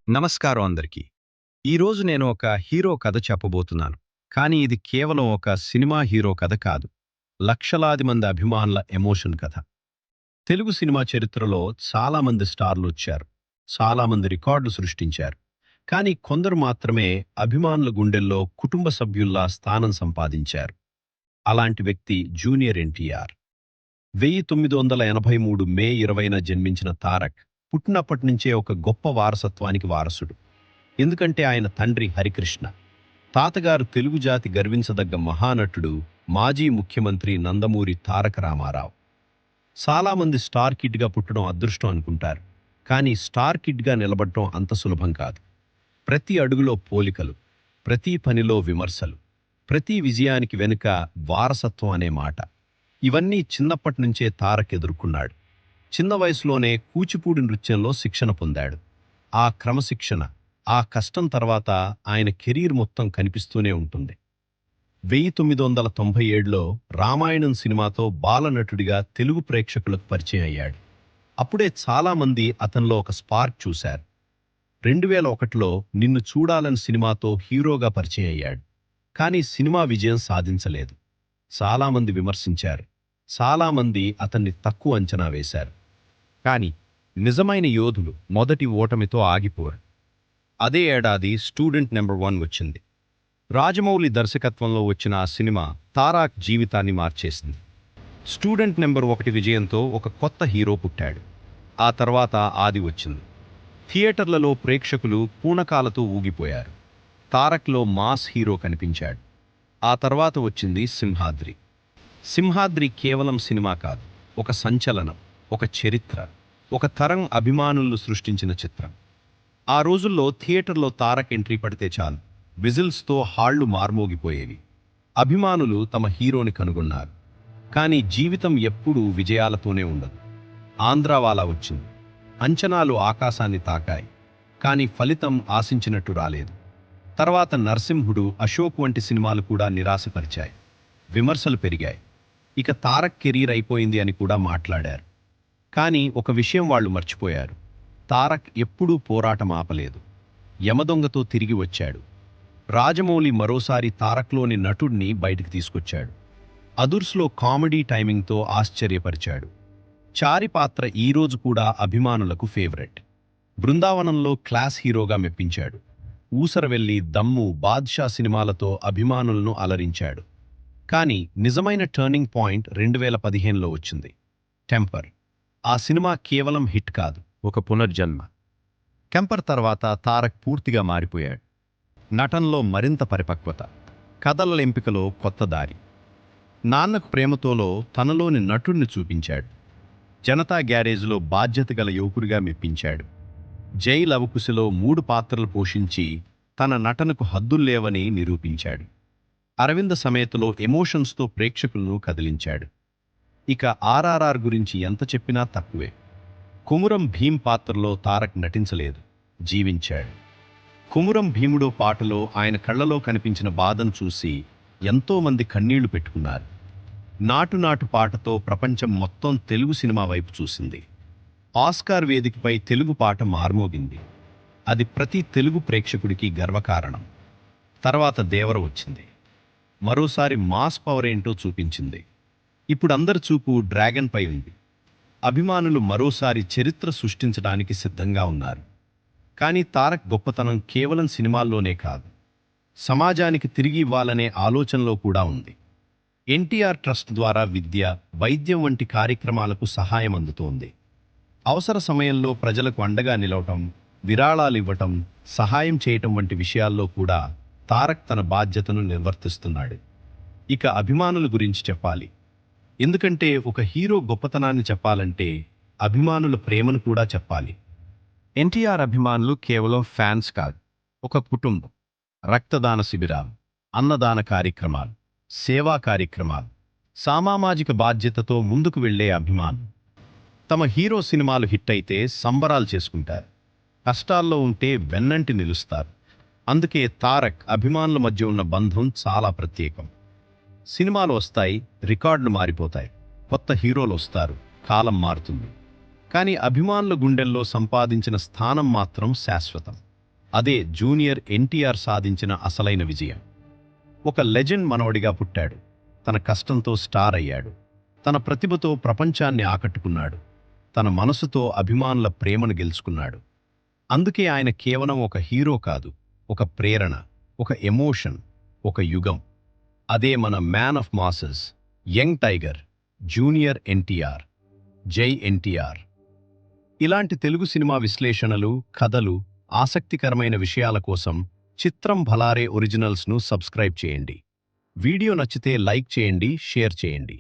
నమస్కారం అందరికీ. ఈరోజు నేను ఒక హీరో కథ చెప్పబోతున్నాను. కానీ ఇది కేవలం ఒక సినిమా హీరో కథ కాదు. లక్షలాది మంది అభిమానుల ఎమోషన్ కథ. తెలుగు సినిమా చరిత్రలో చాలా మంది స్టార్లు వచ్చారు. చాలా మంది రికార్డులు సృష్టించారు. కానీ కొందరు మాత్రమే అభిమానుల గుండెల్లో కుటుంబ సభ్యుల్లా స్థానం సంపాదించారు. అలాంటి వ్యక్తి జూనియర్ ఎన్టీఆర్. 1983 మే 20న జన్మించిన తారక్ పుట్టినప్పటి నుంచే ఒక గొప్ప వారసత్వానికి వారసుడు. ఎందుకంటే ఆయన తండ్రి హరికృష్ణ, తాతగారు తెలుగు జాతి గర్వించదగ్గ మహానటుడు, మాజీ ముఖ్యమంత్రి నందమూరి తారక రామారావు. చాలామంది స్టార్ కిడ్గా పుట్టడం అదృష్టం అనుకుంటారు. కానీ స్టార్ కిడ్గా నిలబడటం అంత సులభం కాదు. ప్రతి అడుగులో పోలికలు, ప్రతి పనిలో విమర్శలు, ప్రతి విజయానికి వెనుక వారసత్వం అనే మాట. ఇవన్నీ చిన్నప్పటి నుంచే తారక్ ఎదుర్కొన్నాడు. చిన్న వయసులోనే కూచిపూడి నృత్యంలో శిక్షణ పొందాడు. ఆ క్రమశిక్షణ, ఆ కష్టం తర్వాత ఆయన కెరీర్ మొత్తం కనిపిస్తూనే ఉంటుంది. 1997లో రామాయణం సినిమాతో బాలనటుడిగా తెలుగు ప్రేక్షకులకు పరిచయం అయ్యాడు. అప్పుడే చాలామంది అతనిలో ఒక స్పార్క్ చూశారు. 2001లో నిన్ను చూడాలని సినిమాతో హీరోగా పరిచయం అయ్యాడు. కానీ సినిమా విజయం సాధించలేదు. చాలామంది విమర్శించారు. చాలామంది అతన్ని తక్కువ అంచనా వేశారు. కానీ నిజమైన యోధులు మొదటి ఓటమితో ఆగిపోరు. అదే ఏడాది స్టూడెంట్ నెంబర్ 1 వచ్చింది. రాజమౌళి దర్శకత్వంలో వచ్చిన ఆ సినిమా తారక్ జీవితాన్ని మార్చేసింది. స్టూడెంట్ నెంబర్ 1 విజయంతో ఒక కొత్త హీరో పుట్టాడు. ఆ తర్వాత ఆది వచ్చింది. థియేటర్లలో ప్రేక్షకులు పూనకాలతో ఊగిపోయారు. తారక్లో మాస్ హీరో కనిపించాడు. ఆ తర్వాత వచ్చింది సింహాద్రి. సింహాద్రి కేవలం సినిమా కాదు, ఒక సంచలనం, ఒక చరిత్ర, ఒక తరం అభిమానులు సృష్టించిన చిత్రం. ఆ రోజుల్లో థియేటర్లో తారక్ ఎంట్రీ పడితే చాలు, విజిల్స్తో హాళ్లు మార్మోగిపోయేవి. అభిమానులు తమ హీరోని కనుగొన్నారు. కానీ జీవితం ఎప్పుడూ విజయాలతోనే ఉండదు. ఆంధ్రావాలా వచ్చింది. అంచనాలు ఆకాశాన్ని తాకాయి. కానీ ఫలితం ఆశించినట్టు రాలేదు. తర్వాత నరసింహుడు, అశోక్ వంటి సినిమాలు కూడా నిరాశపరిచాయి. విమర్శలు పెరిగాయి. ఇక తారక్ కెరీర్ అయిపోయింది అని కూడా మాట్లాడారు. కానీ ఒక విషయం వాళ్ళు మర్చిపోయారు. తారక్ ఎప్పుడూ పోరాటం ఆపలేదు. యమదొంగతో తిరిగి వచ్చాడు. రాజమౌళి మరోసారి తారక్లోని నటుడిని బయటికి తీసుకొచ్చాడు. అదుర్స్లో కామెడీ టైమింగ్తో ఆశ్చర్యపరిచాడు. చారి పాత్ర ఈరోజు కూడా అభిమానులకు ఫేవరెట్. బృందావనంలో క్లాస్ హీరోగా మెప్పించాడు. ఊసరవెల్లి, దమ్ము, బాద్షా సినిమాలతో అభిమానులను అలరించాడు. కానీ నిజమైన టర్నింగ్ పాయింట్ 2015లో వచ్చింది. టెంపర్. ఆ సినిమా కేవలం హిట్ కాదు, ఒక పునర్జన్మ. టెంపర్ తర్వాత తారక్ పూర్తిగా మారిపోయాడు. నటనలో మరింత పరిపక్వత, కథల ఎంపికలో కొత్త దారి. నాన్నకు ప్రేమతోలో తనలోని నటుడిని చూపించాడు. జనతా గ్యారేజ్లో బాధ్యత గల యువకుడిగా మెప్పించాడు. జై లవకుశలో 3 పాత్రలు పోషించి తన నటనకు హద్దుల్లేవని నిరూపించాడు. అరవింద సమేతలో ఎమోషన్స్తో ప్రేక్షకులను కదిలించాడు. ఇక ఆర్ఆర్ఆర్ గురించి ఎంత చెప్పినా తక్కువే. కొమురం భీం పాత్రలో తారక్ నటించలేదు, జీవించాడు. కొమురం భీముడో పాటలో ఆయన కళ్లలో కనిపించిన బాధను చూసి ఎంతోమంది కన్నీళ్లు పెట్టుకున్నారు. నాటు నాటు పాటతో ప్రపంచం మొత్తం తెలుగు సినిమా వైపు చూసింది. ఆస్కార్ వేదికపై తెలుగు పాట మార్మోగింది. అది ప్రతి తెలుగు ప్రేక్షకుడికి గర్వకారణం. తర్వాత దేవర వచ్చింది. మరోసారి మాస్ పవర్ ఏంటో చూపించింది. ఇప్పుడు అందరి చూపు డ్రాగన్ పై ఉంది. అభిమానులు మరోసారి చరిత్ర సృష్టించడానికి సిద్ధంగా ఉన్నారు. కానీ తారక్ గొప్పతనం కేవలం సినిమాల్లోనే కాదు, సమాజానికి తిరిగి ఇవ్వాలనే ఆలోచనలో కూడా ఉంది. ఎన్టీఆర్ ట్రస్ట్ ద్వారా విద్య, వైద్యం వంటి కార్యక్రమాలకు సహాయం అందుతోంది. అవసర సమయంలో ప్రజలకు అండగా నిలవటం, విరాళాలివ్వటం, సహాయం చేయటం వంటి విషయాల్లో కూడా తారక్ తన బాధ్యతను నిర్వర్తిస్తున్నాడు. ఇక అభిమానుల గురించి చెప్పాలి. ఎందుకంటే ఒక హీరో గొప్పతనాన్ని చెప్పాలంటే అభిమానుల ప్రేమను కూడా చెప్పాలి. ఎన్టీఆర్ అభిమానులు కేవలం ఫ్యాన్స్ కాదు, ఒక కుటుంబం. రక్తదాన శిబిరాలు, అన్నదాన కార్యక్రమాలు, సేవా కార్యక్రమాలు, సామాజిక బాధ్యతతో ముందుకు వెళ్లే అభిమానులు. తమ హీరో సినిమాలు హిట్ అయితే సంబరాలు చేసుకుంటారు. కష్టాల్లో ఉంటే వెన్నంటి నిలుస్తారు. అందుకే తారక్ అభిమానుల మధ్య ఉన్న బంధం చాలా ప్రత్యేకం. సినిమాలు వస్తాయి, రికార్డులు మారిపోతాయి, కొత్త హీరోలు వస్తారు, కాలం మారుతుంది. కానీ అభిమానుల గుండెల్లో సంపాదించిన స్థానం మాత్రం శాశ్వతం. అదే జూనియర్ ఎన్టీఆర్ సాధించిన అసలైన విజయం. ఒక లెజెండ్ మనవడిగా పుట్టాడు. తన కష్టంతో స్టార్ అయ్యాడు. తన ప్రతిభతో ప్రపంచాన్ని ఆకట్టుకున్నాడు. తన మనసుతో అభిమానుల ప్రేమను గెలుచుకున్నాడు. అందుకే ఆయన కేవలం ఒక హీరో కాదు, ఒక ప్రేరణ, ఒక ఎమోషన్, ఒక యుగం. అదే మన man of masses, young tiger, junior NTR. జై ఎన్టీఆర్. ఇలాంటి తెలుగు సినిమా విశ్లేషణలు, కథలు, ఆసక్తికరమైన విషయాల కోసం చిత్రం భలారే ఒరిజినల్స్ను సబ్స్క్రైబ్ చేయండి. వీడియో నచ్చితే లైక్ చేయండి, షేర్ చేయండి.